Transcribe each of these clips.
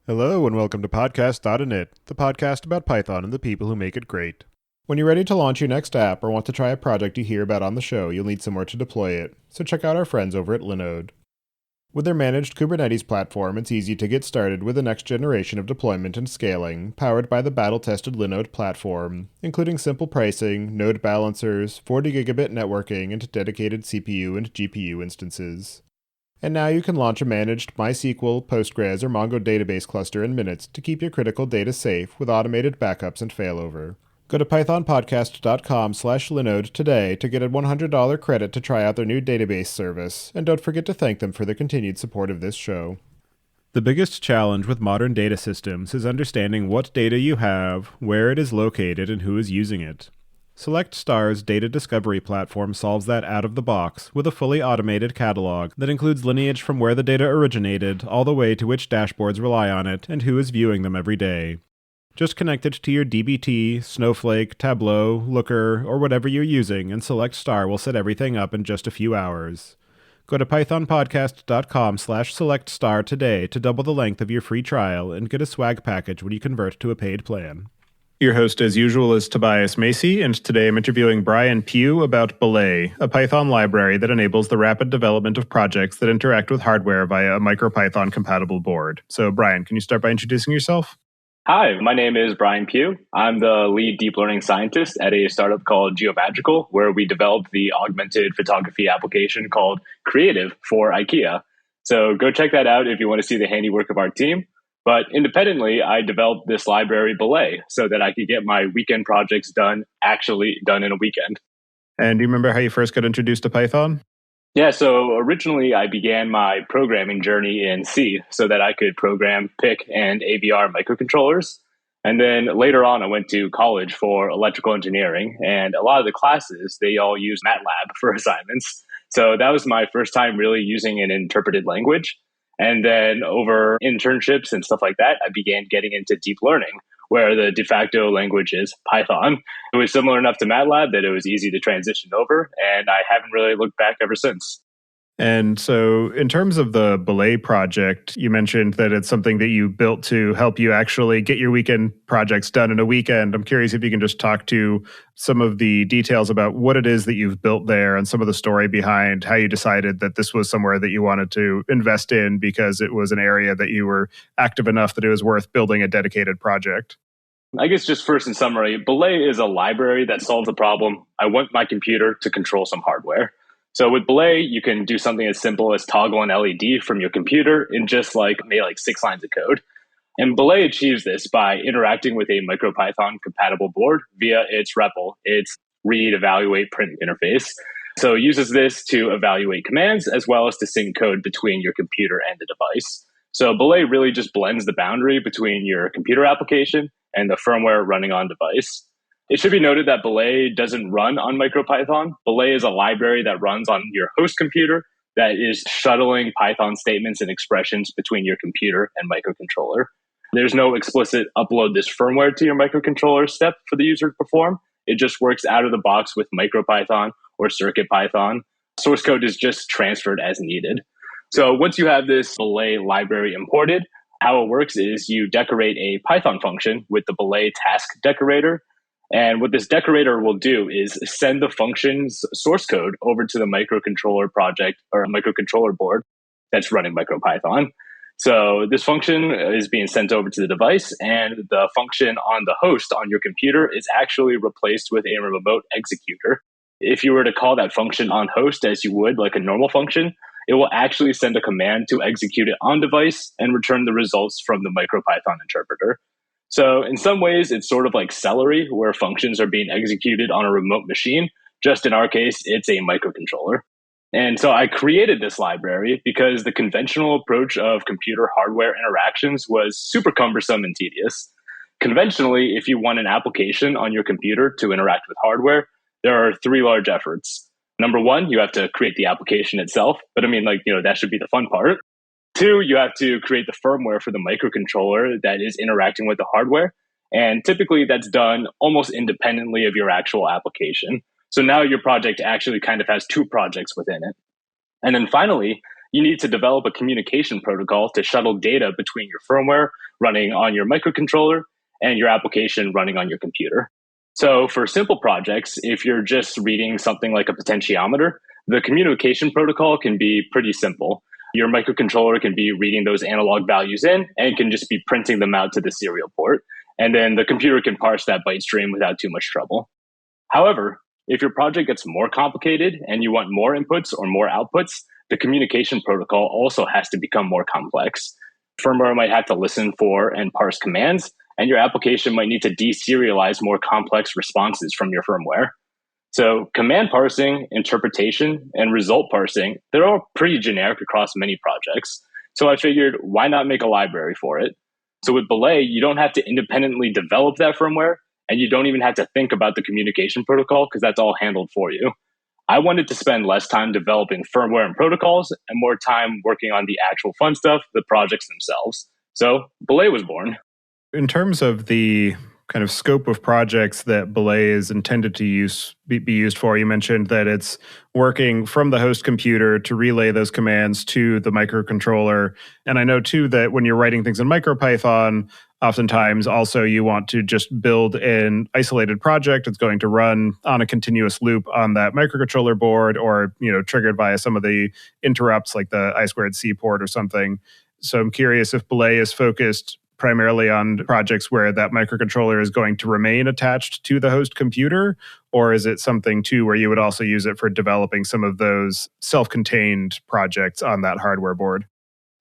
Hello and welcome to podcast.init, the podcast about Python and the people who make it great. When you're ready to launch your next app or want to try a project you hear about on the show, you'll need somewhere to deploy it, so check out our friends over at Linode. With their managed Kubernetes platform, it's easy to get started with the next generation of deployment and scaling, powered by the battle-tested Linode platform, including simple pricing, node balancers, 40 gigabit networking, and dedicated CPU and GPU instances. And now you can launch a managed MySQL, Postgres, or Mongo database cluster in minutes to keep your critical data safe with automated backups and failover. Go to pythonpodcast.com/Linode today to get a $100 credit to try out their new database service, and don't forget to thank them for their continued support of this show. The biggest challenge with modern data systems is understanding what data you have, where it is located, and who is using it. SelectStar's data discovery platform solves that out of the box with a fully automated catalog that includes lineage from where the data originated all the way to which dashboards rely on it and who is viewing them every day. Just connect it to your dbt, Snowflake, Tableau, Looker, or whatever you're using, and SelectStar will set everything up in just a few hours. Go to pythonpodcast.com/SelectStar today to double the length of your free trial and get a swag package when you convert to a paid plan. Your host, as usual, is Tobias Macey, and today I'm interviewing Brian Pugh about Belay, a Python library that enables the rapid development of projects that interact with hardware via a micropython-compatible board. So, Brian, can you start by introducing yourself? Hi, my name is Brian Pugh. I'm the lead deep learning scientist at a startup called Geomagical, where we developed the augmented photography application called Creative for IKEA. So go check that out if you want to see the handiwork of our team. But independently, I developed this library Belay so that I could get my weekend projects actually done in a weekend. And do you remember how you first got introduced to Python? Yeah, so originally I began my programming journey in C so that I could program PIC and AVR microcontrollers. And then later on, I went to college for electrical engineering. And a lot of the classes, they all use MATLAB for assignments. So that was my first time really using an interpreted language. And then over internships and stuff like that, I began getting into deep learning, where the de facto language is Python. It was similar enough to MATLAB that it was easy to transition over, and I haven't really looked back ever since. And so in terms of the Belay project, you mentioned that it's something that you built to help you actually get your weekend projects done in a weekend. I'm curious if you can just talk to some of the details about what it is that you've built there and some of the story behind how you decided that this was somewhere that you wanted to invest in because it was an area that you were active enough that it was worth building a dedicated project. I guess just first in summary, Belay is a library that solves the problem. I want my computer to control some hardware. So with Belay, you can do something as simple as toggle an LED from your computer in just maybe 6 lines of code. And Belay achieves this by interacting with a MicroPython-compatible board via its REPL, its read, evaluate, print interface. So it uses this to evaluate commands as well as to sync code between your computer and the device. So Belay really just blends the boundary between your computer application and the firmware running on device. It should be noted that Belay doesn't run on MicroPython. Belay is a library that runs on your host computer that is shuttling Python statements and expressions between your computer and microcontroller. There's no explicit upload this firmware to your microcontroller step for the user to perform. It just works out of the box with MicroPython or CircuitPython. Source code is just transferred as needed. So once you have this Belay library imported, how it works is you decorate a Python function with the Belay task decorator. And what this decorator will do is send the function's source code over to the microcontroller project or microcontroller board that's running MicroPython. So this function is being sent over to the device, and the function on the host on your computer is actually replaced with a remote executor. If you were to call that function on host as you would like a normal function, it will actually send a command to execute it on device and return the results from the MicroPython interpreter. So in some ways, it's sort of like Celery, where functions are being executed on a remote machine. Just in our case, it's a microcontroller. And so I created this library because the conventional approach of computer hardware interactions was super cumbersome and tedious. Conventionally, if you want an application on your computer to interact with hardware, there are 3 large efforts. Number 1, you have to create the application itself. But that should be the fun part. 2, you have to create the firmware for the microcontroller that is interacting with the hardware. And typically that's done almost independently of your actual application. So now your project actually kind of has 2 projects within it. And then finally, you need to develop a communication protocol to shuttle data between your firmware running on your microcontroller and your application running on your computer. So for simple projects, if you're just reading something like a potentiometer, the communication protocol can be pretty simple. Your microcontroller can be reading those analog values in and can just be printing them out to the serial port. And then the computer can parse that byte stream without too much trouble. However, if your project gets more complicated and you want more inputs or more outputs, the communication protocol also has to become more complex. Firmware might have to listen for and parse commands, and your application might need to deserialize more complex responses from your firmware. So command parsing, interpretation, and result parsing, they're all pretty generic across many projects. So I figured, why not make a library for it? So with Belay, you don't have to independently develop that firmware, and you don't even have to think about the communication protocol because that's all handled for you. I wanted to spend less time developing firmware and protocols and more time working on the actual fun stuff, the projects themselves. So Belay was born. In terms of the kind of scope of projects that Belay is intended to be used for, you mentioned that it's working from the host computer to relay those commands to the microcontroller. And I know too that when you're writing things in MicroPython, oftentimes also you want to just build an isolated project that's going to run on a continuous loop on that microcontroller board, or triggered via some of the interrupts like the I2C port or something. So I'm curious if Belay is focused primarily on projects where that microcontroller is going to remain attached to the host computer, or is it something too where you would also use it for developing some of those self-contained projects on that hardware board?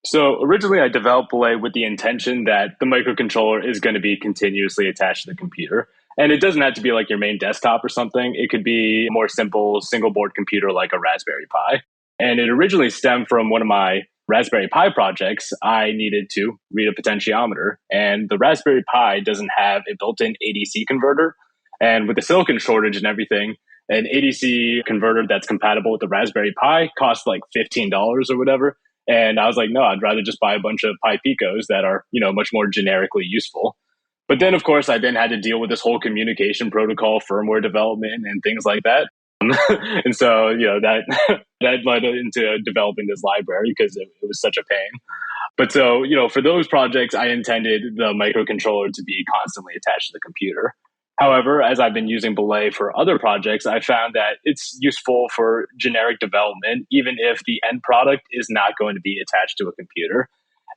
So originally I developed Belay with the intention that the microcontroller is going to be continuously attached to the computer. And it doesn't have to be like your main desktop or something. It could be a more simple single board computer like a Raspberry Pi. And it originally stemmed from one of my Raspberry Pi projects. I needed to read a potentiometer, and the Raspberry Pi doesn't have a built-in ADC converter. And with the silicon shortage and everything, an ADC converter that's compatible with the Raspberry Pi costs like $15 or whatever. And I was like, no, I'd rather just buy a bunch of Pi Picos that are, much more generically useful. But then, of course, I then had to deal with this whole communication protocol, firmware development, and things like that. And so, that led into developing this library because it was such a pain. But so, for those projects, I intended the microcontroller to be constantly attached to the computer. However, as I've been using Belay for other projects, I found that it's useful for generic development, even if the end product is not going to be attached to a computer.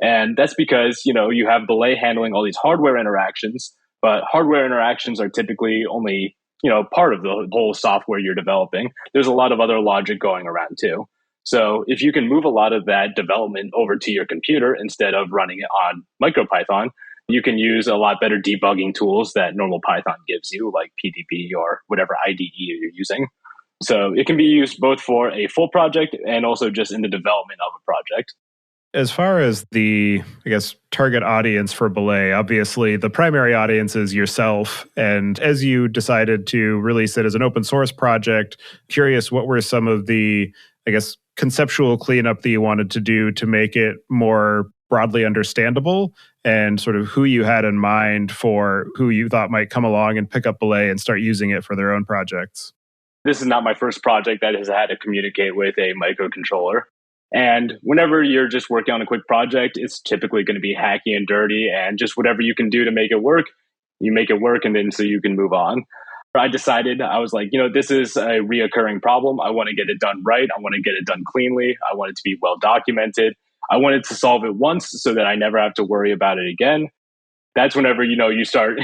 And that's because, you have Belay handling all these hardware interactions, but hardware interactions are typically only part of the whole software you're developing. There's a lot of other logic going around too. So if you can move a lot of that development over to your computer instead of running it on MicroPython, you can use a lot better debugging tools that normal Python gives you, like PDB or whatever IDE you're using. So it can be used both for a full project and also just in the development of a project. As far as the, target audience for Belay, obviously the primary audience is yourself. And as you decided to release it as an open source project, curious what were some of the, conceptual cleanup that you wanted to do to make it more broadly understandable, and sort of who you had in mind for who you thought might come along and pick up Belay and start using it for their own projects? This is not my first project that has had to communicate with a microcontroller. And whenever you're just working on a quick project, it's typically going to be hacky and dirty, and just whatever you can do to make it work, you make it work, and then so you can move on. I decided, I was like, this is a reoccurring problem. I want to get it done right. I want to get it done cleanly. I want it to be well documented. I wanted to solve it once so that I never have to worry about it again. That's whenever, you start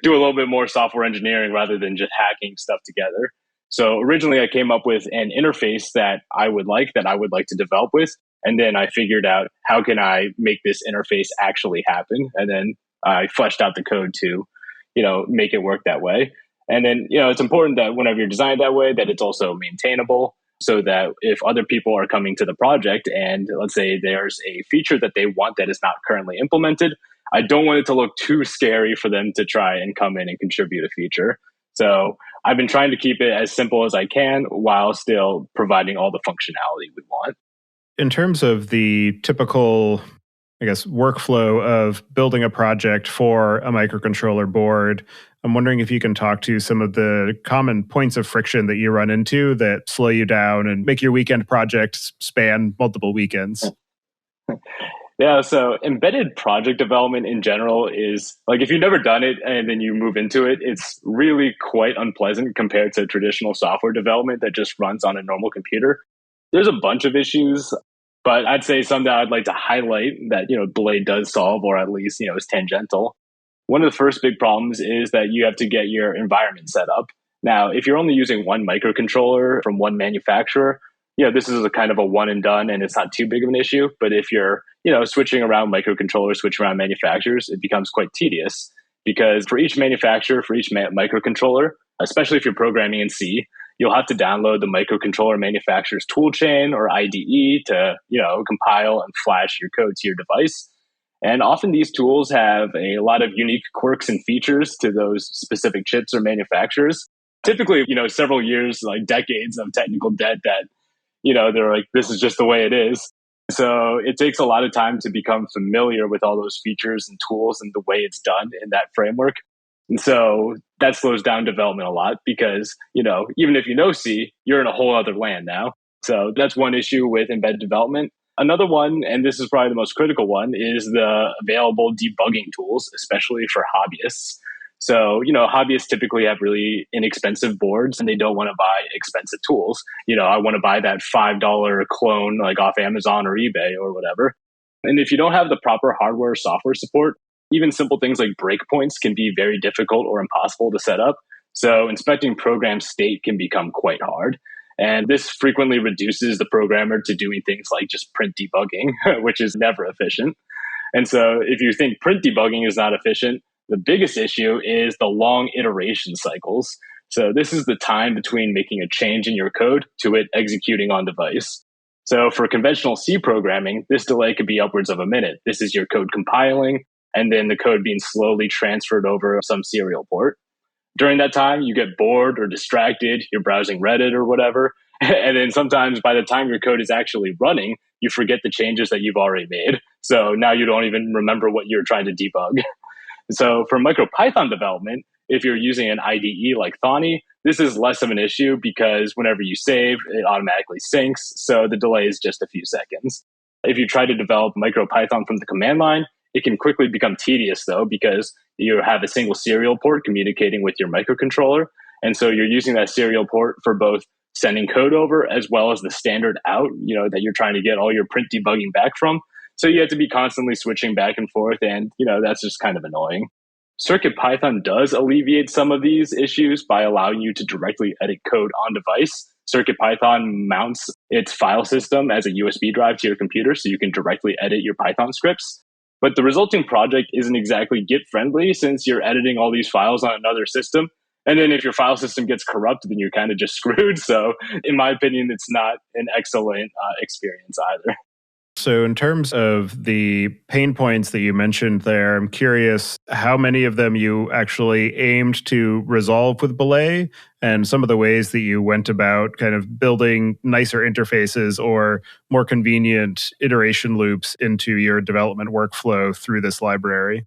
do a little bit more software engineering rather than just hacking stuff together. So originally I came up with an interface that I would like to develop with. And then I figured out how can I make this interface actually happen. And then I fleshed out the code to, make it work that way. And then, it's important that whenever you're designed that way, that it's also maintainable, so that if other people are coming to the project and let's say there's a feature that they want that is not currently implemented, I don't want it to look too scary for them to try and come in and contribute a feature. So I've been trying to keep it as simple as I can while still providing all the functionality we want. In terms of the typical, workflow of building a project for a microcontroller board. I'm wondering if you can talk to some of the common points of friction that you run into that slow you down and make your weekend projects span multiple weekends. Yeah, so embedded project development in general is like if you've never done it and then you move into it, it's really quite unpleasant compared to traditional software development that just runs on a normal computer. There's a bunch of issues, but I'd say some that I'd like to highlight that, Belay does solve, or at least, is tangential. One of the first big problems is that you have to get your environment set up. Now, if you're only using one microcontroller from one manufacturer, this is a kind of a one and done and it's not too big of an issue. But if you're, switching around microcontrollers, switching around manufacturers, it becomes quite tedious because for each manufacturer, for each microcontroller, especially if you're programming in C, you'll have to download the microcontroller manufacturer's toolchain or IDE to, compile and flash your code to your device. And often these tools have a lot of unique quirks and features to those specific chips or manufacturers. Typically, several years, like decades of technical debt that, they're like, this is just the way it is. So it takes a lot of time to become familiar with all those features and tools and the way it's done in that framework. And so that slows down development a lot because, even if you know C, you're in a whole other land now. So that's one issue with embedded development. Another one, and this is probably the most critical one, is the available debugging tools, especially for hobbyists. So, hobbyists typically have really inexpensive boards and they don't want to buy expensive tools. I want to buy that $5 clone like off Amazon or eBay or whatever. And if you don't have the proper hardware or software support, even simple things like breakpoints can be very difficult or impossible to set up. So inspecting program state can become quite hard. And this frequently reduces the programmer to doing things like just print debugging, which is never efficient. And so if you think print debugging is not efficient, the biggest issue is the long iteration cycles. So this is the time between making a change in your code to it executing on device. So for conventional C programming, this delay could be upwards of a minute. This is your code compiling and then the code being slowly transferred over some serial port. During that time, you get bored or distracted, you're browsing Reddit or whatever. And then sometimes by the time your code is actually running, you forget the changes that you've already made. So now you don't even remember what you're trying to debug. So for MicroPython development, if you're using an IDE like Thonny, this is less of an issue because whenever you save, it automatically syncs. So the delay is just a few seconds. If you try to develop MicroPython from the command line, it can quickly become tedious though, because you have a single serial port communicating with your microcontroller. And so you're using that serial port for both sending code over as well as the standard out, that you're trying to get all your print debugging back from. So you have to be constantly switching back and forth. And, that's just kind of annoying. CircuitPython does alleviate some of these issues by allowing you to directly edit code on device. CircuitPython mounts its file system as a USB drive to your computer so you can directly edit your Python scripts. But the resulting project isn't exactly Git friendly since you're editing all these files on another system. And then if your file system gets corrupt, then you're kind of just screwed. So in my opinion, it's not an excellent experience either. So in terms of the pain points that you mentioned there, I'm curious how many of them you actually aimed to resolve with Belay and some of the ways that you went about kind of building nicer interfaces or more convenient iteration loops into your development workflow through this library.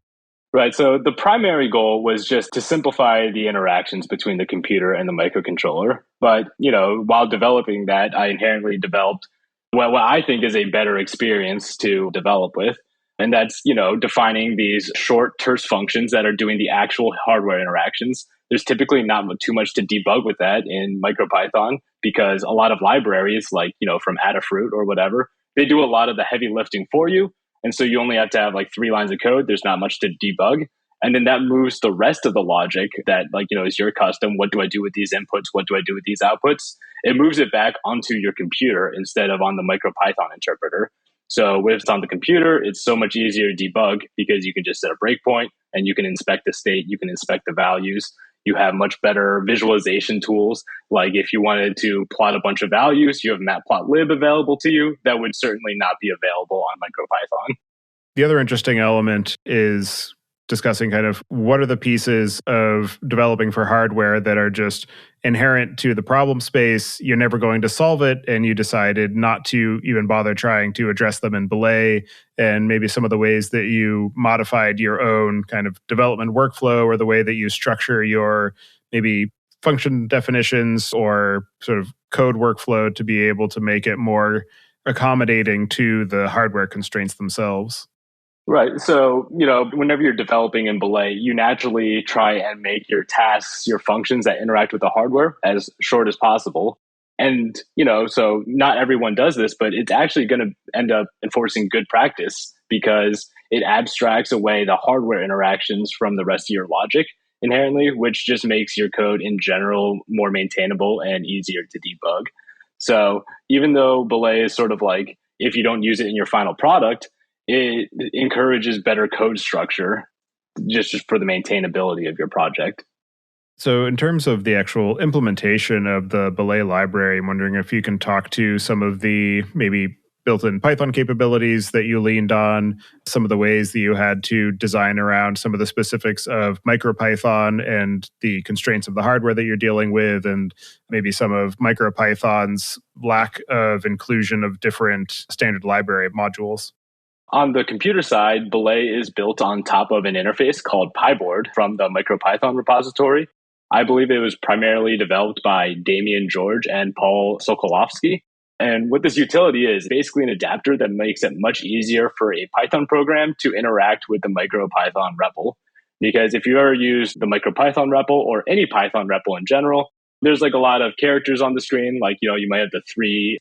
Right. So the primary goal was just to simplify the interactions between the computer and the microcontroller. But, while developing that, I inherently developed what I think is a better experience to develop with. And that's, defining these short terse functions that are doing the actual hardware interactions. There's typically not too much to debug with that in MicroPython because a lot of libraries like, from Adafruit or whatever, they do a lot of the heavy lifting for you. And so you only have to have like 3 lines of code. There's not much to debug. And then that moves the rest of the logic that is your custom. What do I do with these inputs? What do I do with these outputs? It moves it back onto your computer instead of on the MicroPython interpreter. So if it's on the computer, it's so much easier to debug because you can just set a breakpoint and you can inspect the state, you can inspect the values. You have much better visualization tools. Like if you wanted to plot a bunch of values, you have matplotlib available to you. That would certainly not be available on MicroPython. The other interesting element is discussing kind of what are the pieces of developing for hardware that are just inherent to the problem space. You're never going to solve it, and you decided not to even bother trying to address them in Belay, and maybe some of the ways that you modified your own kind of development workflow or the way that you structure your maybe function definitions or sort of code workflow to be able to make it more accommodating to the hardware constraints themselves. Right. So, whenever you're developing in Belay, you naturally try and make your tasks, your functions that interact with the hardware as short as possible. And, so not everyone does this, but it's actually going to end up enforcing good practice because it abstracts away the hardware interactions from the rest of your logic inherently, which just makes your code in general more maintainable and easier to debug. So even though Belay is sort of like, if you don't use it in your final product, it encourages better code structure just for the maintainability of your project. So in terms of the actual implementation of the Belay library, I'm wondering if you can talk to some of the maybe built-in Python capabilities that you leaned on, some of the ways that you had to design around some of the specifics of MicroPython and the constraints of the hardware that you're dealing with, and maybe some of MicroPython's lack of inclusion of different standard library modules. On the computer side, Belay is built on top of an interface called PyBoard from the MicroPython repository. I believe it was primarily developed by Damian George and Paul Sokolowski. And what this utility is basically an adapter that makes it much easier for a Python program to interact with the MicroPython REPL. Because if you ever use the MicroPython REPL or any Python REPL in general, there's like a lot of characters on the screen. Like, you might have the three,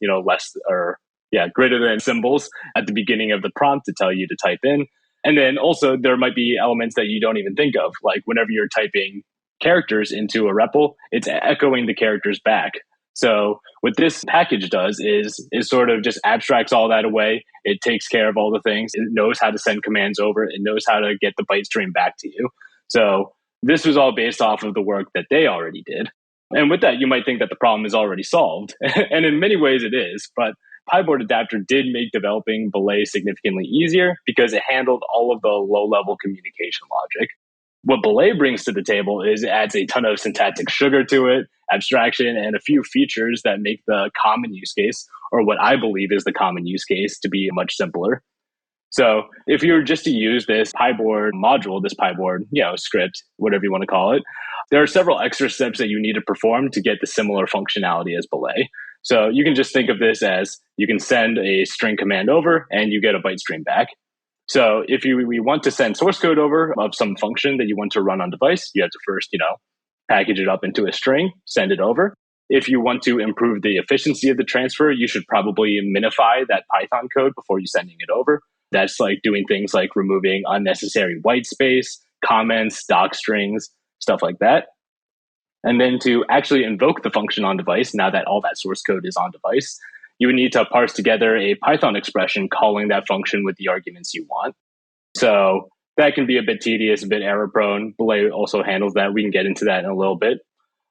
greater than symbols at the beginning of the prompt to tell you to type in. And then also there might be elements that you don't even think of. Like whenever you're typing characters into a REPL, it's echoing the characters back. So what this package does is sort of just abstracts all that away. It takes care of all the things. It knows how to send commands over. It knows how to get the byte stream back to you. So this was all based off of the work that they already did. And with that, you might think that the problem is already solved. And in many ways it is. But PyBoard adapter did make developing Belay significantly easier because it handled all of the low-level communication logic. What Belay brings to the table is it adds a ton of syntactic sugar to it, abstraction, and a few features that make the common use case, or what I believe is the common use case, to be much simpler. So if you were just to use this PyBoard module, this PyBoard, script, whatever you want to call it, there are several extra steps that you need to perform to get the similar functionality as Belay. So you can just think of this as you can send a string command over and you get a byte stream back. So if we want to send source code over of some function that you want to run on device, you have to first, package it up into a string, send it over. If you want to improve the efficiency of the transfer, you should probably minify that Python code before you're sending it over. That's like doing things like removing unnecessary white space, comments, doc strings, stuff like that. And then to actually invoke the function on device, now that all that source code is on device, you would need to parse together a Python expression calling that function with the arguments you want. So that can be a bit tedious, a bit error prone. Belay also handles that. We can get into that in a little bit.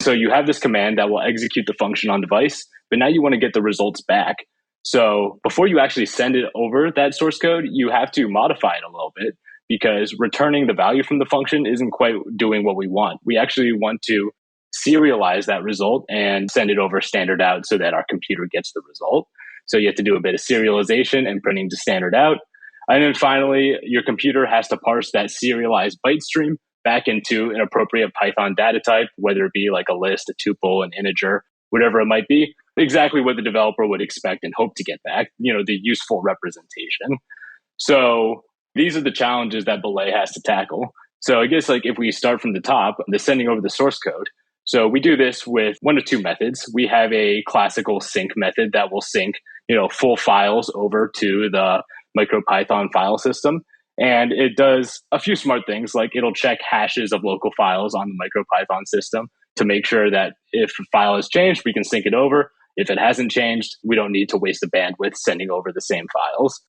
So you have this command that will execute the function on device, but now you want to get the results back. So before you actually send it over that source code, you have to modify it a little bit because returning the value from the function isn't quite doing what we want. We actually want to serialize that result and send it over standard out so that our computer gets the result. So you have to do a bit of serialization and printing to standard out. And then finally, your computer has to parse that serialized byte stream back into an appropriate Python data type, whether it be like a list, a tuple, an integer, whatever it might be, exactly what the developer would expect and hope to get back, the useful representation. So these are the challenges that Belay has to tackle. So I guess like if we start from the top, the sending over the source code. So we do this with one of two methods. We have a classical sync method that will sync, full files over to the MicroPython file system. And it does a few smart things, like it'll check hashes of local files on the MicroPython system to make sure that if a file has changed, we can sync it over. If it hasn't changed, we don't need to waste the bandwidth sending over the same files.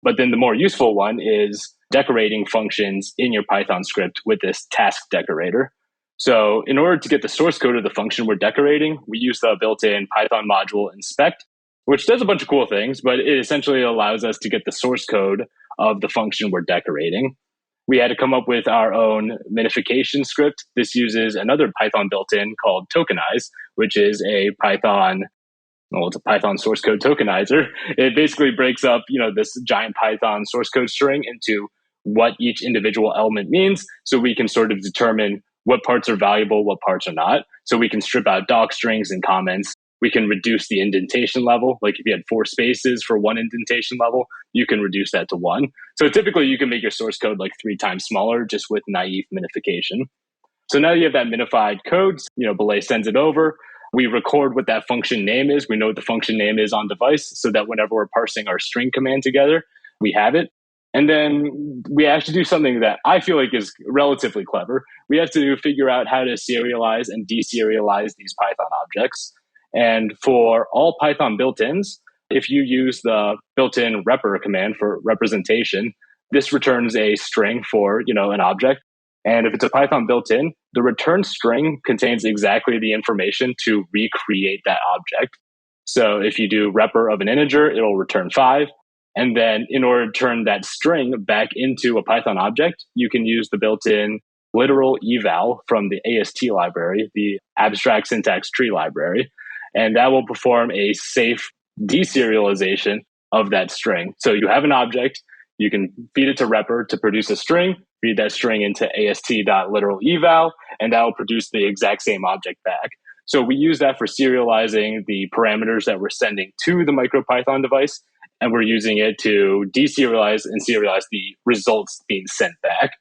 But then the more useful one is decorating functions in your Python script with this task decorator. So in order to get the source code of the function we're decorating, we use the built-in Python module inspect, which does a bunch of cool things, but it essentially allows us to get the source code of the function we're decorating. we had to come up with our own minification script. This uses another Python built-in called tokenize, which is a Python, well, it's a Python source code tokenizer. It basically breaks up, this giant Python source code string into what each individual element means, so we can sort of determine what parts are valuable, what parts are not. So we can strip out doc strings and comments. We can reduce the indentation level. Like if you had 4 spaces for one indentation level, you can reduce that to 1. So typically you can make your source code like 3 times smaller just with naive minification. So now you have that minified code, Belay sends it over. We record what that function name is. We know what the function name is on device so that whenever we're parsing our string command together, we have it. And then we have to do something that I feel like is relatively clever. We have to figure out how to serialize and deserialize these Python objects. And for all Python built-ins, if you use the built-in repr command for representation, this returns a string for, an object. And if it's a Python built-in, the return string contains exactly the information to recreate that object. So if you do repr of an integer, it'll return 5. And then in order to turn that string back into a Python object, you can use the built-in literal eval from the AST library, the abstract syntax tree library. And that will perform a safe deserialization of that string. So you have an object, you can feed it to repr to produce a string, feed that string into ast.literaleval, and that will produce the exact same object back. So we use that for serializing the parameters that we're sending to the MicroPython device, and we're using it to deserialize and serialize the results being sent back.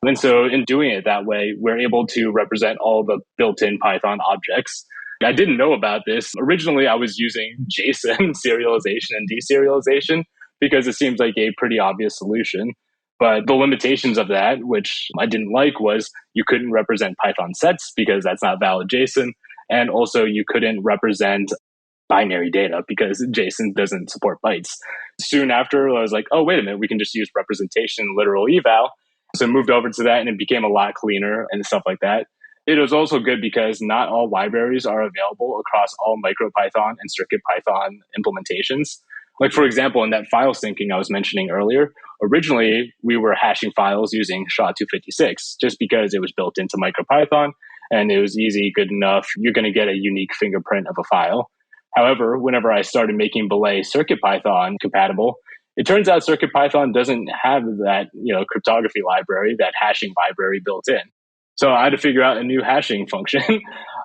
And so in doing it that way, we're able to represent all the built-in Python objects. I didn't know about this. Originally, I was using JSON serialization and deserialization because it seems like a pretty obvious solution. But the limitations of that, which I didn't like, was you couldn't represent Python sets because that's not valid JSON. And also you couldn't represent binary data because JSON doesn't support bytes. Soon after, I was like, oh, wait a minute, we can just use representation literal eval. So I moved over to that and it became a lot cleaner and stuff like that. It was also good because not all libraries are available across all MicroPython and CircuitPython implementations. Like, for example, in that file syncing I was mentioning earlier, originally we were hashing files using SHA-256 just because it was built into MicroPython and it was easy, good enough. You're going to get a unique fingerprint of a file. However, whenever I started making Belay CircuitPython compatible, it turns out CircuitPython doesn't have that, cryptography library, that hashing library built in. So I had to figure out a new hashing function.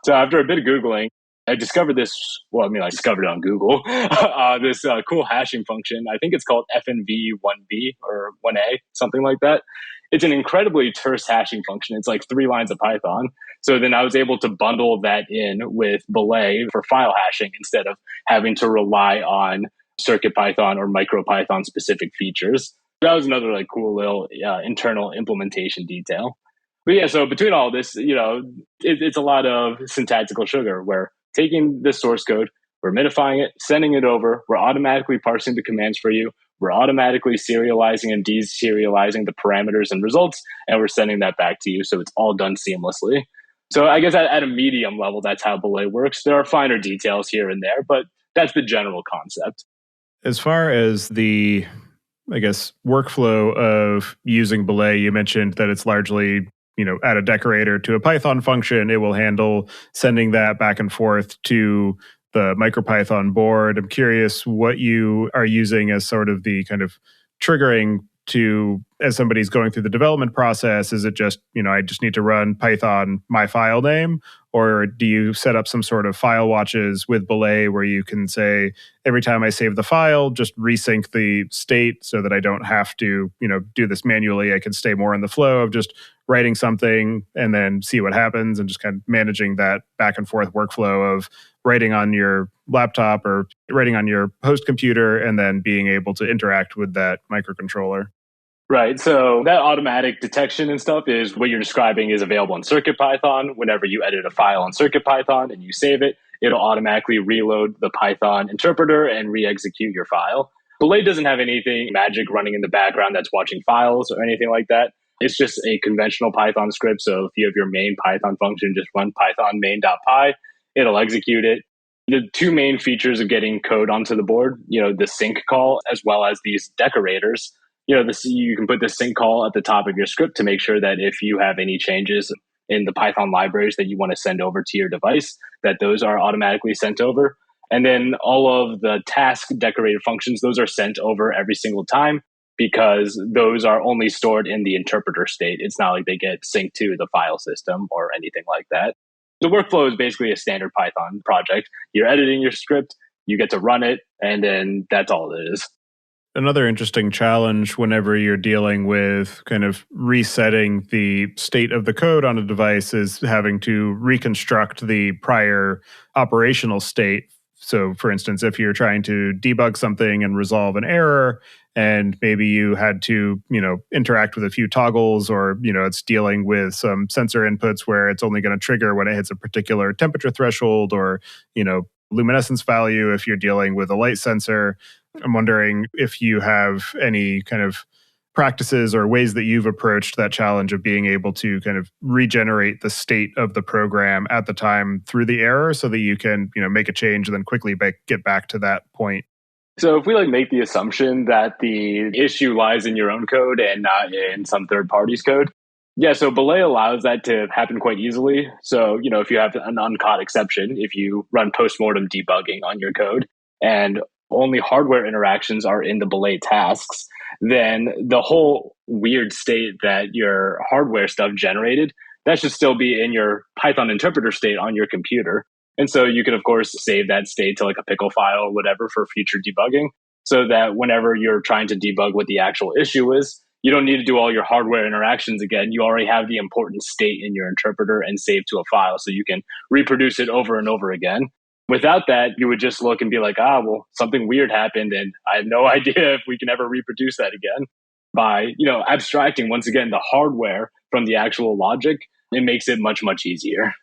So after a bit of Googling, I discovered this. Well, I discovered it on Google. This cool hashing function. I think it's called FNV1B or 1A, something like that. It's an incredibly terse hashing function. It's like 3 lines of Python. So then I was able to bundle that in with Belay for file hashing instead of having to rely on CircuitPython or MicroPython specific features. That was another cool little internal implementation detail. But yeah, so between all this, it's a lot of syntactical sugar. We're taking this source code, we're minifying it, sending it over, we're automatically parsing the commands for you, we're automatically serializing and deserializing the parameters and results, and we're sending that back to you. So it's all done seamlessly. So I guess at a medium level, that's how Belay works. There are finer details here and there, but that's the general concept. As far as the, workflow of using Belay, you mentioned that it's largely add a decorator to a Python function. It will handle sending that back and forth to the MicroPython board. I'm curious what you are using as sort of the kind of triggering to, as somebody's going through the development process. Is it just, I just need to run Python my file name? Or do you set up some sort of file watches with Belay where you can say, every time I save the file, just resync the state so that I don't have to, do this manually. I can stay more in the flow of just writing something and then see what happens, and just kind of managing that back and forth workflow of writing on your laptop or writing on your host computer and then being able to interact with that microcontroller. Right. So that automatic detection and stuff is what you're describing is available in CircuitPython. Whenever you edit a file in CircuitPython and you save it, it'll automatically reload the Python interpreter and re-execute your file. Belay doesn't have anything magic running in the background that's watching files or anything like that. It's just a conventional Python script. So if you have your main Python function, just run python main.py, it'll execute it. The 2 main features of getting code onto the board, the sync call, as well as these decorators. you can put the sync call at the top of your script to make sure that if you have any changes in the Python libraries that you want to send over to your device, that those are automatically sent over. And then all of the task decorated functions, those are sent over every single time because those are only stored in the interpreter state. It's not like they get synced to the file system or anything like that. The workflow is basically a standard Python project. You're editing your script, you get to run it, and then that's all it is. Another interesting challenge whenever you're dealing with kind of resetting the state of the code on a device is having to reconstruct the prior operational state. So, for instance, if you're trying to debug something and resolve an error, and maybe you had to, interact with a few toggles, or, it's dealing with some sensor inputs where it's only going to trigger when it hits a particular temperature threshold or, luminescence value if you're dealing with a light sensor. I'm wondering if you have any kind of practices or ways that you've approached that challenge of being able to kind of regenerate the state of the program at the time through the error so that you can, make a change and then quickly get back to that point. So if we make the assumption that the issue lies in your own code and not in some third party's code, so Belay allows that to happen quite easily. So, if you have an uncaught exception, if you run postmortem debugging on your code and only hardware interactions are in the Belay tasks, then the whole weird state that your hardware stuff generated, that should still be in your Python interpreter state on your computer. And so you can, of course, save that state to a pickle file or whatever for future debugging, so that whenever you're trying to debug what the actual issue is, you don't need to do all your hardware interactions again. You already have the important state in your interpreter and saved to a file, so you can reproduce it over and over again. Without that, you would just look and be like, something weird happened, and I have no idea if we can ever reproduce that again. By, abstracting, once again, the hardware from the actual logic, it makes it much, much easier.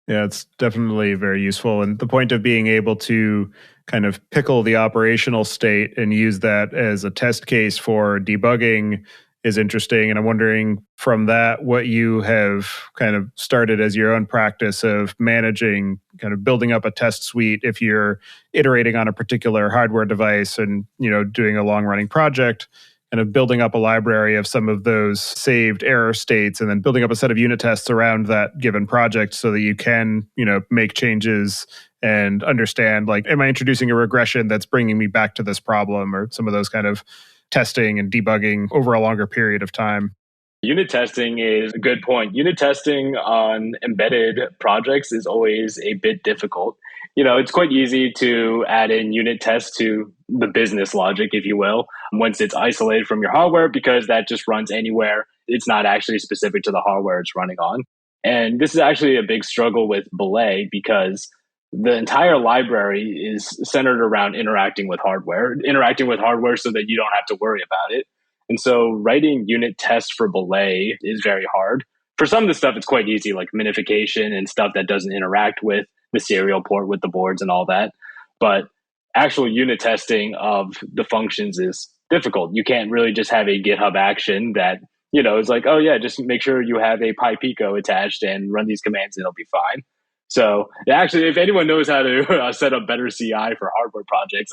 Yeah, it's definitely very useful. And the point of being able to kind of pickle the operational state and use that as a test case for debugging is interesting. And I'm wondering from that, what you have kind of started as your own practice of managing, kind of building up a test suite if you're iterating on a particular hardware device and, doing a long running project, kind of building up a library of some of those saved error states and then building up a set of unit tests around that given project so that you can, make changes and understand, am I introducing a regression that's bringing me back to this problem, or some of those kind of testing and debugging over a longer period of time. Unit testing is a good point. Unit testing on embedded projects is always a bit difficult. It's quite easy to add in unit tests to the business logic, if you will, once it's isolated from your hardware, because that just runs anywhere. It's not actually specific to the hardware it's running on. And this is actually a big struggle with Belay because the entire library is centered around interacting with hardware so that you don't have to worry about it. And so writing unit tests for Belay is very hard. For some of the stuff, it's quite easy, like minification and stuff that doesn't interact with the serial port with the boards and all that. But actual unit testing of the functions is difficult. You can't really just have a GitHub action that, is like, just make sure you have a PyPico attached and run these commands and it'll be fine. So actually, if anyone knows how to set up better CI for hardware projects,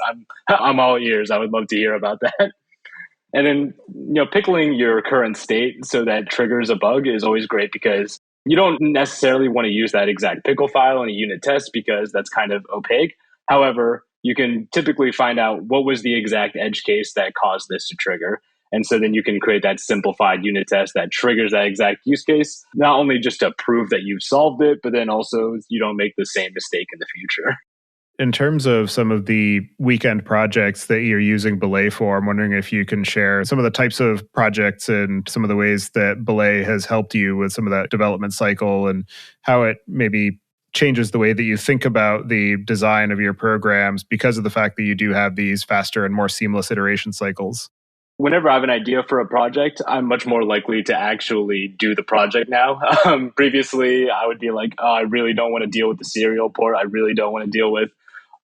I'm all ears. I would love to hear about that. And then, pickling your current state so that triggers a bug is always great because you don't necessarily want to use that exact pickle file in a unit test because that's kind of opaque. However, you can typically find out what was the exact edge case that caused this to trigger. And so then you can create that simplified unit test that triggers that exact use case, not only just to prove that you've solved it, but then also you don't make the same mistake in the future. In terms of some of the weekend projects that you're using Belay for, I'm wondering if you can share some of the types of projects and some of the ways that Belay has helped you with some of that development cycle and how it maybe changes the way that you think about the design of your programs because of the fact that you do have these faster and more seamless iteration cycles. Whenever I have an idea for a project, I'm much more likely to actually do the project now. Previously, I would be like, I really don't want to deal with the serial port. I really don't want to deal with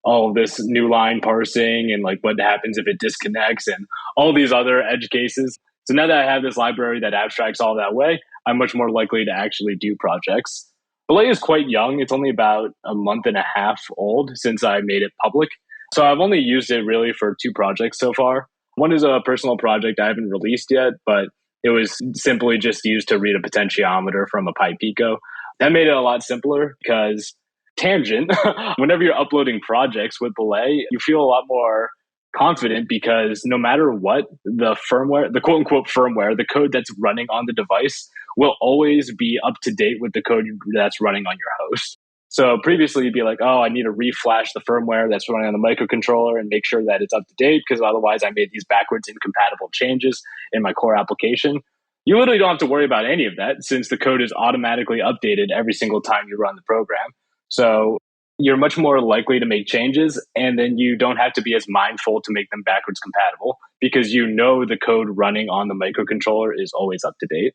all of this new line parsing and what happens if it disconnects and all these other edge cases. So now that I have this library that abstracts all that way, I'm much more likely to actually do projects. Belay is quite young. It's only about a month and a half old since I made it public. So I've only used it really for 2 projects so far. One is a personal project I haven't released yet, but it was simply just used to read a potentiometer from a Pi Pico. That made it a lot simpler because tangent, whenever you're uploading projects with Belay, you feel a lot more confident because no matter what, the firmware, the quote unquote firmware, the code that's running on the device will always be up to date with the code that's running on your host. So previously you'd be like, oh, I need to reflash the firmware that's running on the microcontroller and make sure that it's up to date because otherwise I made these backwards incompatible changes in my core application. You literally don't have to worry about any of that since the code is automatically updated every single time you run the program. So you're much more likely to make changes, and then you don't have to be as mindful to make them backwards compatible because you know the code running on the microcontroller is always up to date.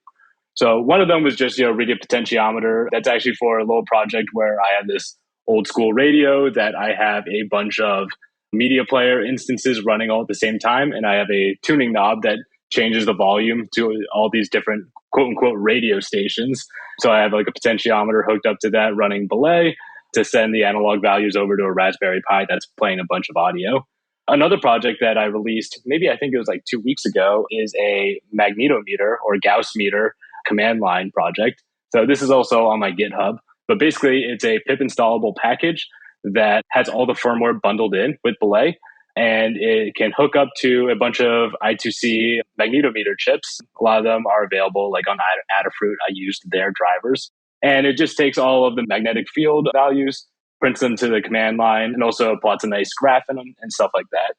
So one of them was just, read a potentiometer. That's actually for a little project where I have this old school radio that I have a bunch of media player instances running all at the same time. And I have a tuning knob that changes the volume to all these different quote unquote radio stations. So I have like a potentiometer hooked up to that running Belay to send the analog values over to a Raspberry Pi that's playing a bunch of audio. Another project that I released, maybe I think it was like 2 weeks ago, is a magnetometer or Gauss meter command line project. So this is also on my GitHub, but basically it's a pip installable package that has all the firmware bundled in with Belay, and it can hook up to a bunch of I2C magnetometer chips. A lot of them are available like on Adafruit. I used their drivers, and it just takes all of the magnetic field values, prints them to the command line, and also plots a nice graph in them and stuff like that.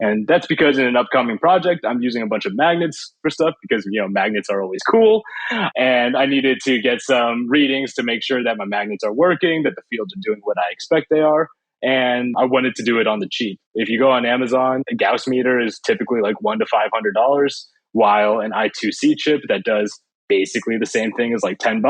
And that's because in an upcoming project, I'm using a bunch of magnets for stuff because, magnets are always cool. And I needed to get some readings to make sure that my magnets are working, that the fields are doing what I expect they are. And I wanted to do it on the cheap. If you go on Amazon, a Gauss meter is typically like $100 to $500, while an I2C chip that does basically the same thing is like $10.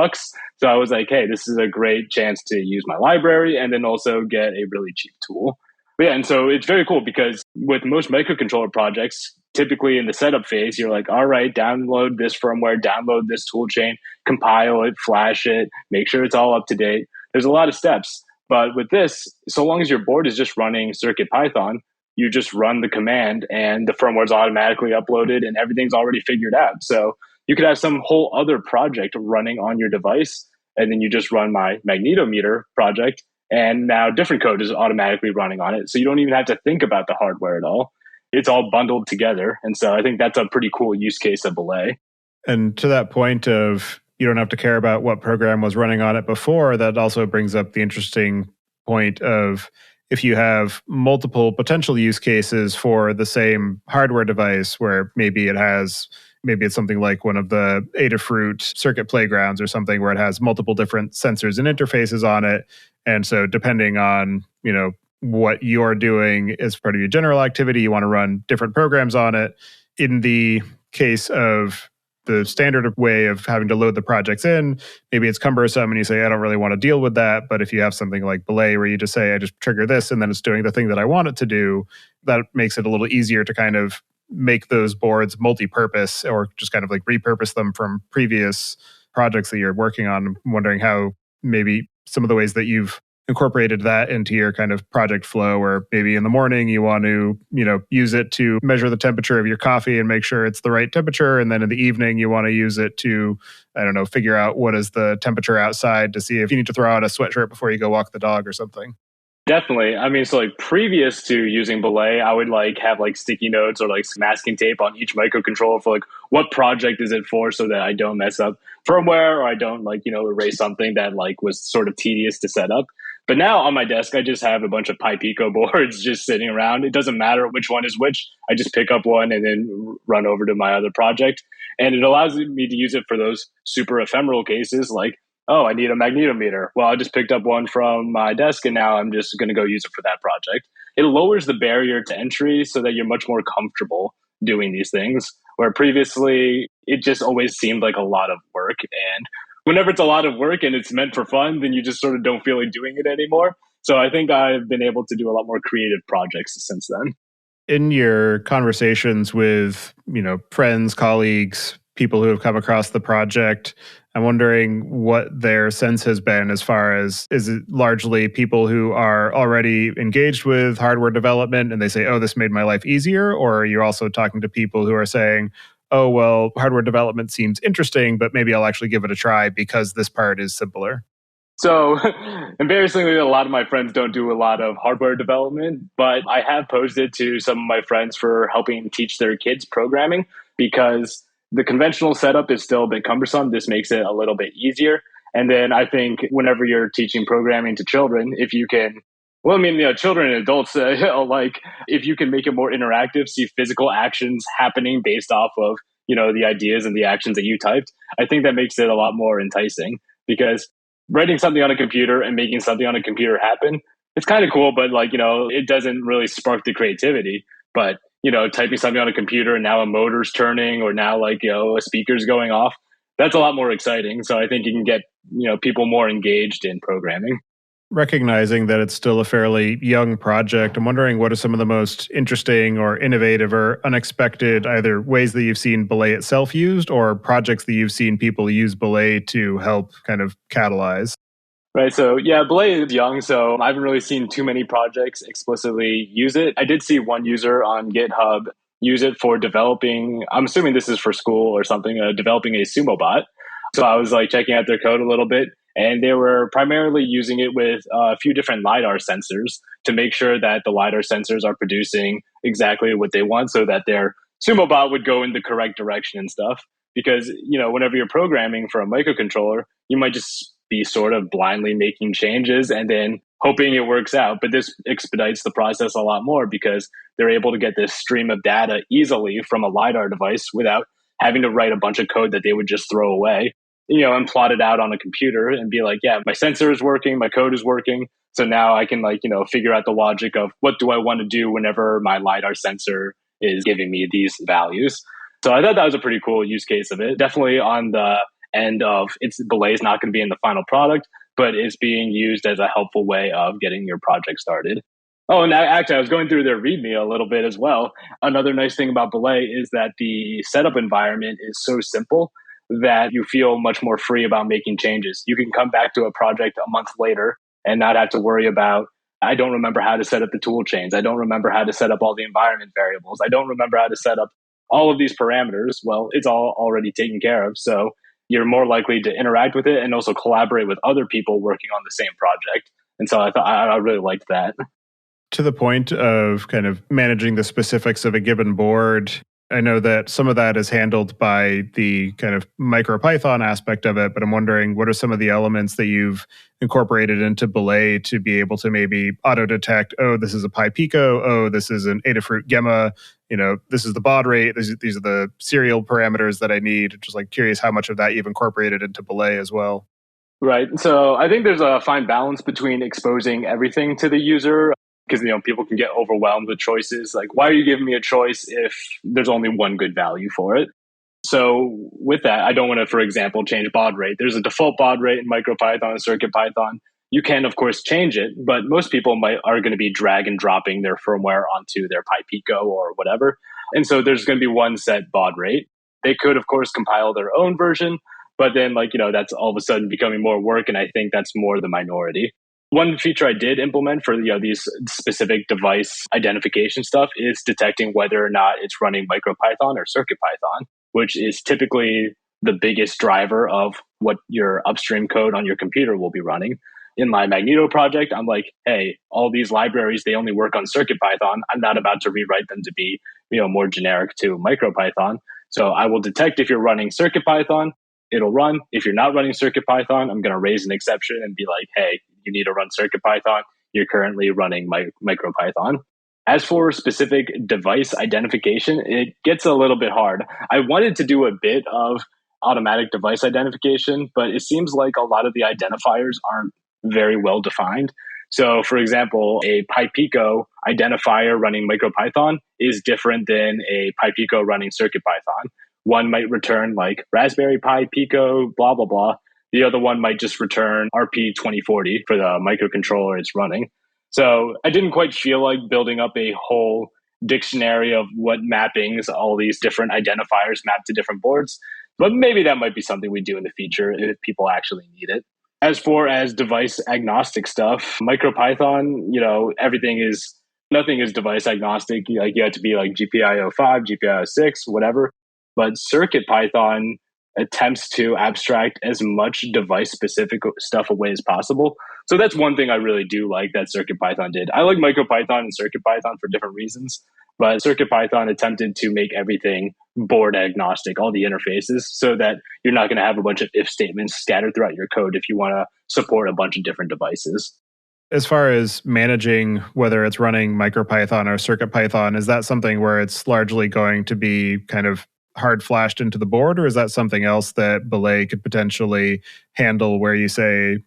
So I was like, hey, this is a great chance to use my library and then also get a really cheap tool. But yeah, and so it's very cool because with most microcontroller projects, typically in the setup phase, you're like, all right, download this firmware, download this toolchain, compile it, flash it, make sure it's all up to date. There's a lot of steps. But with this, so long as your board is just running CircuitPython, you just run the command and the firmware is automatically uploaded and everything's already figured out. So you could have some whole other project running on your device, and then you just run my magnetometer project, and now different code is automatically running on it. So you don't even have to think about the hardware at all. It's all bundled together. And so I think that's a pretty cool use case of Belay. And to that point of you don't have to care about what program was running on it before, that also brings up the interesting point of if you have multiple potential use cases for the same hardware device where maybe it's something like one of the Adafruit circuit playgrounds or something where it has multiple different sensors and interfaces on it. And so depending on, what you're doing as part of your general activity, you want to run different programs on it. In the case of the standard way of having to load the projects in, maybe it's cumbersome and you say, I don't really want to deal with that. But if you have something like Belay where you just say, I just trigger this and then it's doing the thing that I want it to do, that makes it a little easier to kind of make those boards multi-purpose or just kind of like repurpose them from previous projects that you're working on. I'm wondering how maybe some of the ways that you've incorporated that into your kind of project flow, where maybe in the morning you want to, use it to measure the temperature of your coffee and make sure it's the right temperature. And then in the evening, you want to use it to, figure out what is the temperature outside to see if you need to throw out a sweatshirt before you go walk the dog or something. Definitely. I mean, so like previous to using Belay, I would have sticky notes or masking tape on each microcontroller for what project is it for so that I don't mess up firmware or I don't erase something that was sort of tedious to set up. But now on my desk, I just have a bunch of Pi Pico boards just sitting around. It doesn't matter which one is which. I just pick up one and then run over to my other project. And it allows me to use it for those super ephemeral cases oh, I need a magnetometer. Well, I just picked up one from my desk and now I'm just going to go use it for that project. It lowers the barrier to entry so that you're much more comfortable doing these things, where previously it just always seemed like a lot of work. And whenever it's a lot of work and it's meant for fun, then you just sort of don't feel like doing it anymore. So I think I've been able to do a lot more creative projects since then. In your conversations with, friends, colleagues, people who have come across the project, I'm wondering what their sense has been as far as, is it largely people who are already engaged with hardware development and they say, oh, this made my life easier? Or are you also talking to people who are saying, oh, well, hardware development seems interesting, but maybe I'll actually give it a try because this part is simpler? So, embarrassingly, a lot of my friends don't do a lot of hardware development, but I have posed it to some of my friends for helping teach their kids programming because the conventional setup is still a bit cumbersome. This makes it a little bit easier. And then I think whenever you're teaching programming to children, if you can, well, I mean, children and adults alike, if you can make it more interactive, see physical actions happening based off of, the ideas and the actions that you typed, I think that makes it a lot more enticing because writing something on a computer and making something on a computer happen, it's kind of cool, but it doesn't really spark the creativity. But, typing something on a computer and now a motor's turning or now a speaker's going off, that's a lot more exciting. So I think you can get, people more engaged in programming. Recognizing that it's still a fairly young project, I'm wondering what are some of the most interesting or innovative or unexpected either ways that you've seen Belay itself used or projects that you've seen people use Belay to help kind of catalyze? Right. So yeah, Belay is young, so I haven't really seen too many projects explicitly use it. I did see one user on GitHub use it for developing, I'm assuming this is for school or something, developing a sumo bot. So I was checking out their code a little bit, and they were primarily using it with a few different LiDAR sensors to make sure that the LiDAR sensors are producing exactly what they want so that their sumo bot would go in the correct direction and stuff. Because, whenever you're programming for a microcontroller, you might just be sort of blindly making changes and then hoping it works out. But this expedites the process a lot more because they're able to get this stream of data easily from a LiDAR device without having to write a bunch of code that they would just throw away, and plot it out on a computer and be like, yeah, my sensor is working, my code is working. So now I can figure out the logic of what do I want to do whenever my LiDAR sensor is giving me these values. So I thought that was a pretty cool use case of it. Definitely on the end of Belay is not going to be in the final product, but it's being used as a helpful way of getting your project started. Oh, and actually, I was going through their README a little bit as well. Another nice thing about Belay is that the setup environment is so simple that you feel much more free about making changes. You can come back to a project a month later and not have to worry about, I don't remember how to set up the tool chains. I don't remember how to set up all the environment variables. I don't remember how to set up all of these parameters. Well, it's all already taken care of. So you're more likely to interact with it and also collaborate with other people working on the same project. And so I really liked that. To the point of kind of managing the specifics of a given board, I know that some of that is handled by the kind of micropython aspect of it, but I'm wondering what are some of the elements that you've incorporated into Belay to be able to maybe auto-detect, oh, this is a PyPico, oh, this is an Adafruit Gemma, this is the baud rate, these are the serial parameters that I need. Just curious how much of that you've incorporated into Belay as well. Right. So I think there's a fine balance between exposing everything to the user because people can get overwhelmed with choices. Like, why are you giving me a choice if there's only one good value for it? So with that, I don't want to, for example, change baud rate. There's a default baud rate in MicroPython and CircuitPython. You can, of course, change it, but most people are going to be drag and dropping their firmware onto their PyPico or whatever. And so there's going to be one set baud rate. They could, of course, compile their own version, but then that's all of a sudden becoming more work. And I think that's more the minority. One feature I did implement for these specific device identification stuff is detecting whether or not it's running MicroPython or CircuitPython, which is typically the biggest driver of what your upstream code on your computer will be running. In my Magneto project, I'm like, hey, all these libraries, they only work on CircuitPython. I'm not about to rewrite them to be more generic to MicroPython. So I will detect if you're running CircuitPython, it'll run. If you're not running CircuitPython, I'm going to raise an exception and be like, hey, you need to run CircuitPython. You're currently running MicroPython. As for specific device identification, it gets a little bit hard. I wanted to do a bit of automatic device identification, but it seems like a lot of the identifiers aren't very well defined. So, for example, a PyPico identifier running MicroPython is different than a PyPico running CircuitPython. One might return Raspberry Pi Pico, blah, blah, blah. The other one might just return RP2040 for the microcontroller it's running. So I didn't quite feel like building up a whole dictionary of what mappings all these different identifiers map to different boards. But maybe that might be something we do in the future if people actually need it. As far as device agnostic stuff, MicroPython, nothing is device agnostic. Like you have to be like GPIO 5, GPIO 6, whatever. But CircuitPython attempts to abstract as much device specific stuff away as possible. So that's one thing I really do like that CircuitPython did. I like MicroPython and CircuitPython for different reasons, but CircuitPython attempted to make everything board agnostic, all the interfaces, so that you're not going to have a bunch of if statements scattered throughout your code if you want to support a bunch of different devices. As far as managing whether it's running MicroPython or CircuitPython, is that something where it's largely going to be kind of hard flashed into the board, or is that something else that Belay could potentially handle where you say,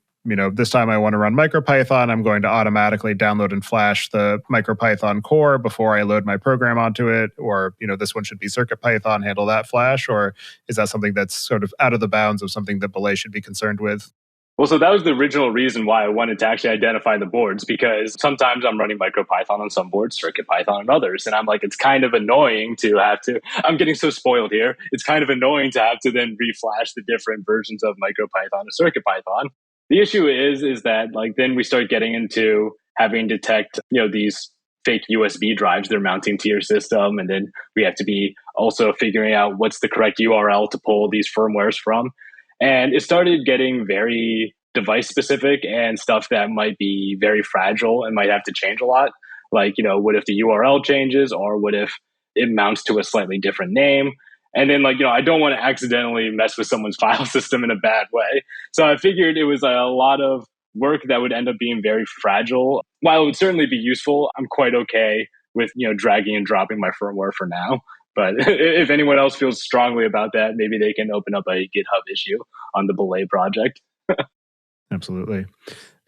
this time I want to run MicroPython, I'm going to automatically download and flash the MicroPython core before I load my program onto it, or, this one should be CircuitPython, handle that flash, or is that something that's sort of out of the bounds of something that Belay should be concerned with? Well, so that was the original reason why I wanted to actually identify the boards, because sometimes I'm running MicroPython on some boards, CircuitPython on others. And I'm like, it's kind of annoying to have to, I'm getting so spoiled here. It's kind of annoying to have to then reflash the different versions of MicroPython or CircuitPython. The issue is that then we start getting into having to detect, these fake USB drives they're mounting to your system. And then we have to be also figuring out what's the correct URL to pull these firmwares from. And it started getting very device specific and stuff that might be very fragile and might have to change a lot. Like, what if the URL changes, or what if it mounts to a slightly different name? And then I don't want to accidentally mess with someone's file system in a bad way. So I figured it was a lot of work that would end up being very fragile. While it would certainly be useful, I'm quite okay with, dragging and dropping my firmware for now. But if anyone else feels strongly about that, maybe they can open up a GitHub issue on the Belay project. Absolutely.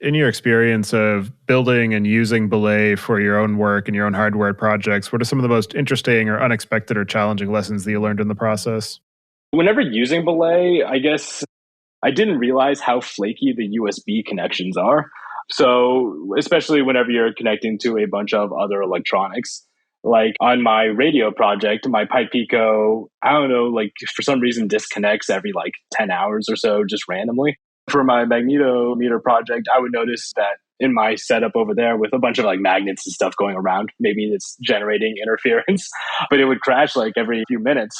In your experience of building and using Belay for your own work and your own hardware projects, what are some of the most interesting or unexpected or challenging lessons that you learned in the process? Whenever using Belay, I guess I didn't realize how flaky the USB connections are. So especially whenever you're connecting to a bunch of other electronics. Like on my radio project, my Pipe Pico, I don't know, for some reason disconnects every 10 hours or so, just randomly. For my magnetometer project, I would notice that in my setup over there with a bunch of magnets and stuff going around, maybe it's generating interference, but it would crash every few minutes.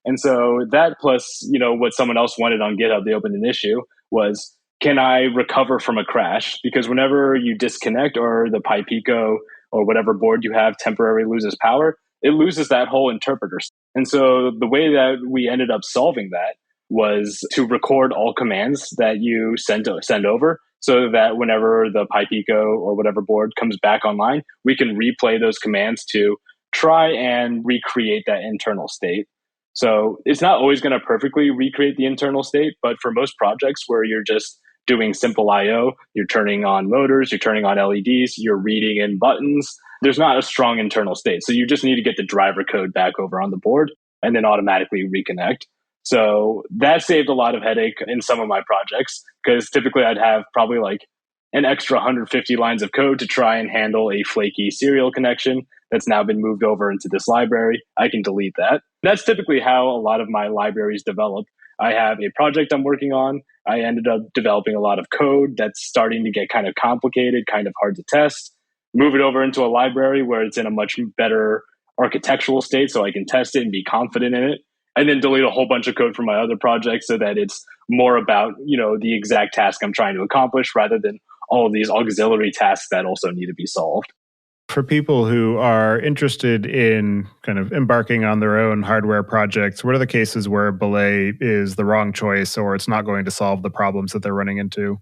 And so that plus, what someone else wanted on GitHub, they opened an issue, was, can I recover from a crash? Because whenever you disconnect or the Pipe Pico or whatever board you have temporarily loses power, it loses that whole interpreter. And so the way that we ended up solving that was to record all commands that you send over, so that whenever the Pipe Pico or whatever board comes back online, we can replay those commands to try and recreate that internal state. So it's not always going to perfectly recreate the internal state, but for most projects where you're just doing simple I/O, you're turning on motors, you're turning on LEDs, you're reading in buttons, there's not a strong internal state. So you just need to get the driver code back over on the board and then automatically reconnect. So that saved a lot of headache in some of my projects, because typically I'd have probably an extra 150 lines of code to try and handle a flaky serial connection that's now been moved over into this library. I can delete that. That's typically how a lot of my libraries develop. I have a project I'm working on. I ended up developing a lot of code that's starting to get kind of complicated, kind of hard to test. Move it over into a library where it's in a much better architectural state so I can test it and be confident in it. And then delete a whole bunch of code from my other projects so that it's more about, the exact task I'm trying to accomplish rather than all of these auxiliary tasks that also need to be solved. For people who are interested in kind of embarking on their own hardware projects, what are the cases where Belay is the wrong choice or it's not going to solve the problems that they're running into?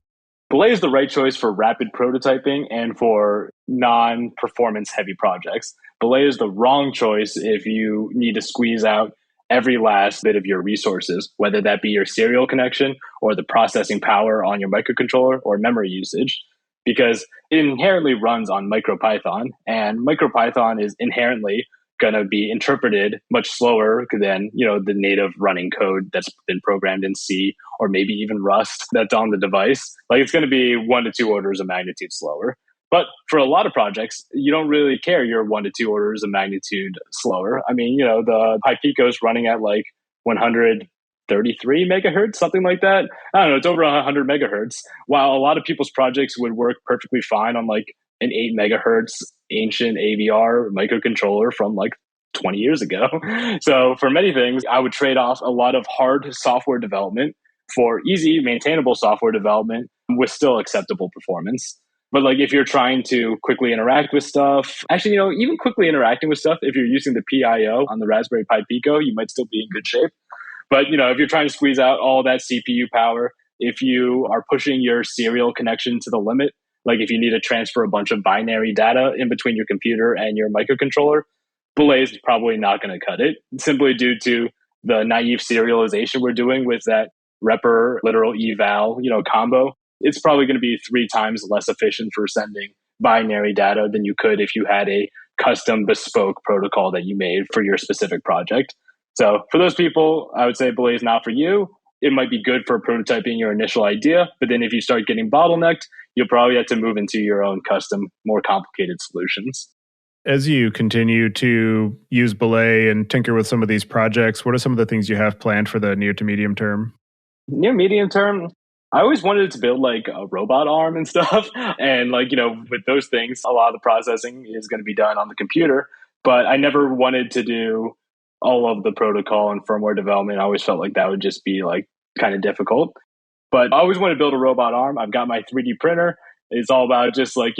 Belay is the right choice for rapid prototyping and for non-performance heavy projects. Belay is the wrong choice if you need to squeeze out every last bit of your resources, whether that be your serial connection or the processing power on your microcontroller or memory usage, because it inherently runs on MicroPython, and MicroPython is inherently going to be interpreted much slower than the native running code that's been programmed in C or maybe even Rust that's on the device. It's going to be 1 to 2 orders of magnitude slower. But for a lot of projects, you don't really care you're 1 to 2 orders of magnitude slower. I mean, the Pipe Pico is running at 100 33 megahertz, something like that. I don't know, it's over 100 megahertz. While a lot of people's projects would work perfectly fine on like an 8 megahertz ancient AVR microcontroller from like 20 years ago. So for many things, I would trade off a lot of hard software development for easy, maintainable software development with still acceptable performance. But like if you're trying to quickly interact with stuff, actually, even quickly interacting with stuff, if you're using the PIO on the Raspberry Pi Pico, you might still be in good shape. But if you're trying to squeeze out all that CPU power, if you are pushing your serial connection to the limit, like if you need to transfer a bunch of binary data in between your computer and your microcontroller, Belay is probably not going to cut it, simply due to the naive serialization we're doing with that repr literal eval combo. It's probably going to be 3 times less efficient for sending binary data than you could if you had a custom bespoke protocol that you made for your specific project. So for those people, I would say Belay is not for you. It might be good for prototyping your initial idea, but then if you start getting bottlenecked, you'll probably have to move into your own custom, more complicated solutions. As you continue to use Belay and tinker with some of these projects, what are some of the things you have planned for the near to medium term? Near medium term, I always wanted to build like a robot arm and stuff. And with those things, a lot of the processing is going to be done on the computer. But I never wanted to do all of the protocol and firmware development. I always felt like that would just be like kind of difficult. But I always wanted to build a robot arm. I've got my 3D printer. It's all about just like,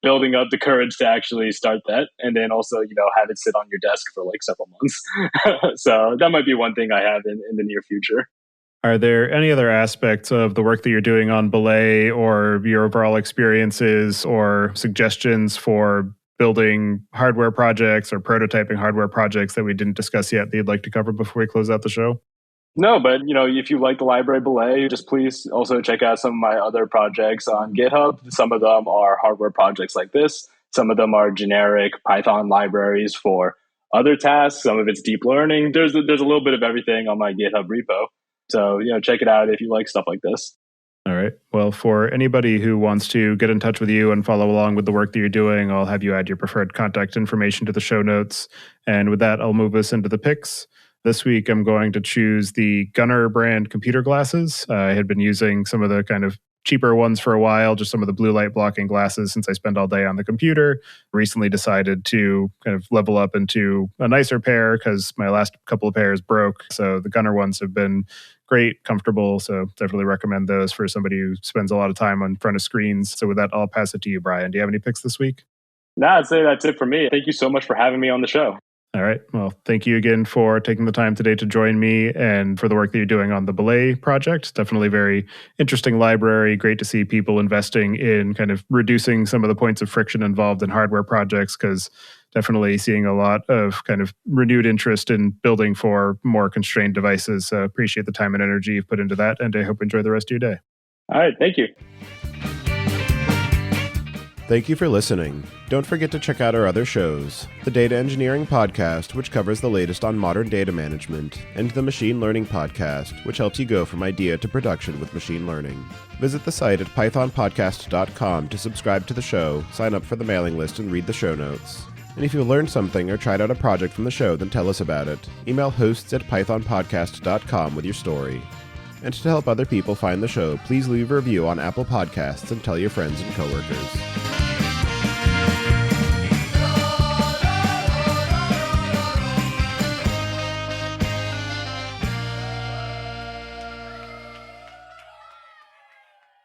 building up the courage to actually start that. And then also, have it sit on your desk for like several months. So that might be one thing I have in the near future. Are there any other aspects of the work that you're doing on Belay or your overall experiences or suggestions for building hardware projects or prototyping hardware projects that we didn't discuss yet that you'd like to cover before we close out the show? No, but if you like the library Belay, just please also check out some of my other projects on GitHub. Some of them are hardware projects like this. Some of them are generic Python libraries for other tasks. Some of it's deep learning. There's a little bit of everything on my GitHub repo. So, check it out if you like stuff like this. All right. Well, for anybody who wants to get in touch with you and follow along with the work that you're doing, I'll have you add your preferred contact information to the show notes. And with that, I'll move us into the picks. This week, I'm going to choose the Gunnar brand computer glasses. I had been using some of the kind of cheaper ones for a while, just some of the blue light blocking glasses since I spend all day on the computer. Recently decided to kind of level up into a nicer pair because my last couple of pairs broke. So the Gunnar ones have been great, comfortable. So definitely recommend those for somebody who spends a lot of time in front of screens. So with that, I'll pass it to you, Brian. Do you have any picks this week? No, I'd say that's it for me. Thank you so much for having me on the show. All right. Well, thank you again for taking the time today to join me and for the work that you're doing on the Belay project. Definitely very interesting library. Great to see people investing in kind of reducing some of the points of friction involved in hardware projects, because definitely seeing a lot of kind of renewed interest in building for more constrained devices. So appreciate the time and energy you've put into that, and I hope you enjoy the rest of your day. All right. Thank you. Thank you for listening. Don't forget to check out our other shows, the Data Engineering Podcast, which covers the latest on modern data management, and the Machine Learning Podcast, which helps you go from idea to production with machine learning. Visit the site at pythonpodcast.com to subscribe to the show, sign up for the mailing list, and read the show notes. And if you learned something or tried out a project from the show, then tell us about it. Email hosts@pythonpodcast.com with your story. And to help other people find the show, please leave a review on Apple Podcasts and tell your friends and coworkers.